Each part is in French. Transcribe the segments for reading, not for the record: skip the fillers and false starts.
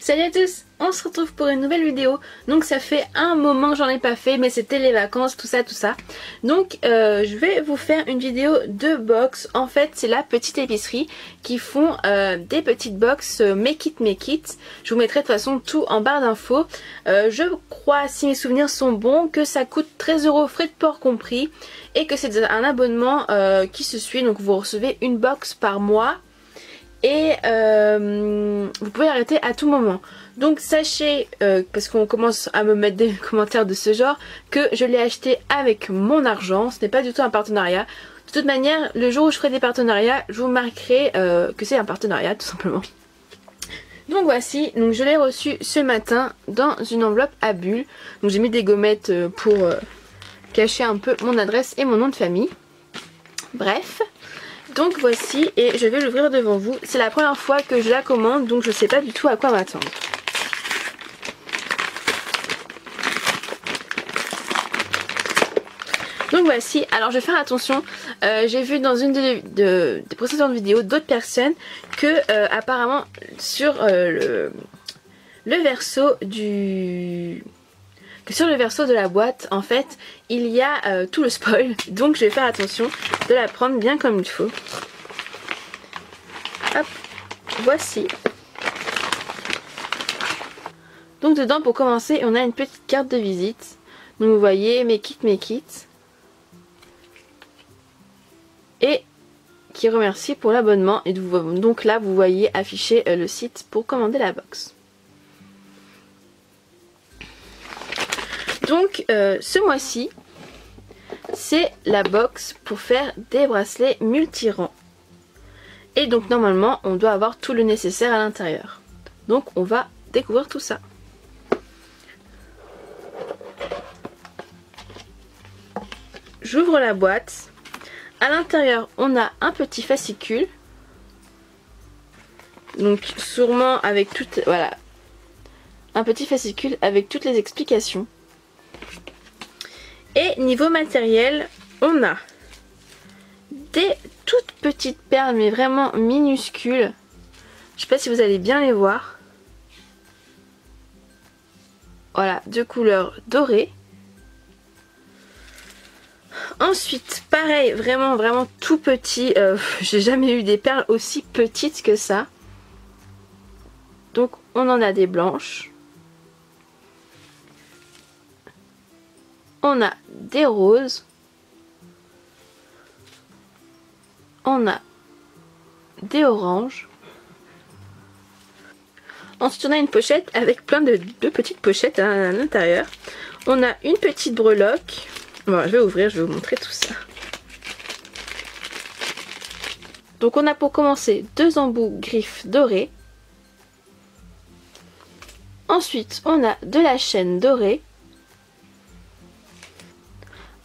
Salut à tous, on se retrouve pour une nouvelle vidéo. Donc ça fait un moment que j'en ai pas fait, mais c'était les vacances, tout ça. Donc je vais vous faire une vidéo de box. En fait c'est la petite épicerie qui font des petites box Make It. Je vous mettrai de toute façon tout en barre d'infos. Je crois, si mes souvenirs sont bons, que ça coûte 13 € frais de port compris. Et que c'est un abonnement qui se suit, donc vous recevez une box par mois. Et vous pouvez arrêter à tout moment. Donc sachez, parce qu'on commence à me mettre des commentaires de ce genre, que je l'ai acheté avec mon argent. Ce n'est pas du tout un partenariat. De toute manière, le jour où je ferai des partenariats, je vous marquerai que c'est un partenariat tout simplement. Donc voici, donc je l'ai reçu ce matin dans une enveloppe à bulles. Donc j'ai mis des gommettes pour cacher un peu mon adresse et mon nom de famille. Bref. Donc voici, et je vais l'ouvrir devant vous. C'est la première fois que je la commande, donc je ne sais pas du tout à quoi m'attendre. Donc voici, alors je vais faire attention, j'ai vu dans une des précédentes vidéos d'autres personnes que apparemment sur le verso sur le verso de la boîte en fait il y a tout le spoil, donc je vais faire attention de la prendre bien comme il faut. Hop, voici. Donc dedans, pour commencer, on a une petite carte de visite. Donc vous voyez Make It et qui remercie pour l'abonnement. Et donc là vous voyez afficher le site pour commander la box. Donc ce mois-ci c'est la box pour faire des bracelets multi-rangs. Et donc normalement on doit avoir tout le nécessaire à l'intérieur. Donc on va découvrir tout ça. J'ouvre la boîte. À l'intérieur on a un petit fascicule. Donc sûrement avec toutes... Voilà. Un petit fascicule avec toutes les explications. Et niveau matériel, on a des toutes petites perles mais vraiment minuscules. Je sais pas si vous allez bien les voir. Voilà, de couleur dorée. Ensuite, pareil, vraiment tout petit. J'ai jamais eu des perles aussi petites que ça. Donc on en a des blanches. On a des roses. On a des oranges. Ensuite on a une pochette avec plein de petites pochettes à l'intérieur. On a une petite breloque. Bon, je vais ouvrir, je vais vous montrer tout ça. Donc on a pour commencer 2 embouts griffes dorées. Ensuite on a de la chaîne dorée.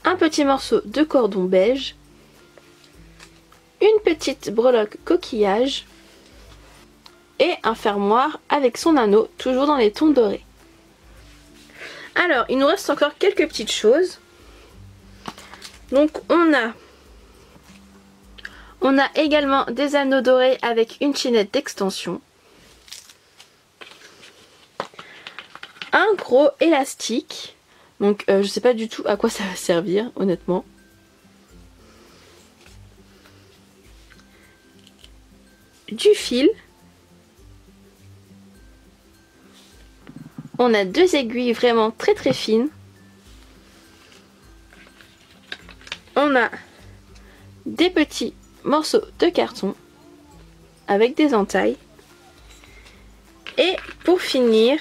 Un petit morceau de cordon beige, une petite breloque coquillage et un fermoir avec son anneau, toujours dans les tons dorés. Alors, il nous reste encore quelques petites choses. Donc on a également des anneaux dorés avec une chaînette d'extension. Un gros élastique. Donc je sais pas du tout à quoi ça va servir honnêtement. Du fil. On a 2 aiguilles vraiment très fines. On a des petits morceaux de carton avec des entailles. Et pour finir,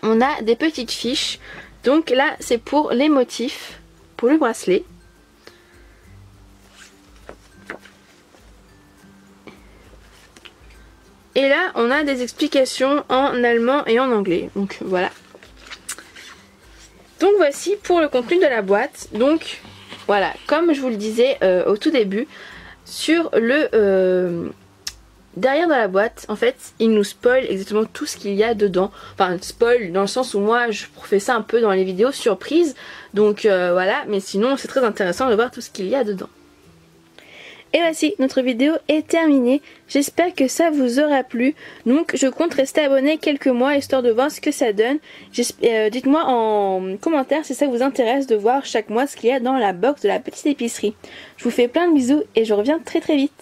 on a des petites fiches. Donc là c'est pour les motifs, pour le bracelet. Et là on a des explications en allemand et en anglais. Donc voilà. Donc voici pour le contenu de la boîte. Donc voilà, comme je vous le disais au tout début, sur le... derrière dans la boîte, en fait, il nous spoil exactement tout ce qu'il y a dedans. Enfin, spoil dans le sens où moi, je fais ça un peu dans les vidéos surprises. Donc voilà, mais sinon, c'est très intéressant de voir tout ce qu'il y a dedans. Et voici, notre vidéo est terminée. J'espère que ça vous aura plu. Donc je compte rester abonné quelques mois histoire de voir ce que ça donne. Dites-moi en commentaire si ça vous intéresse de voir chaque mois ce qu'il y a dans la box de la petite épicerie. Je vous fais plein de bisous et je reviens très vite.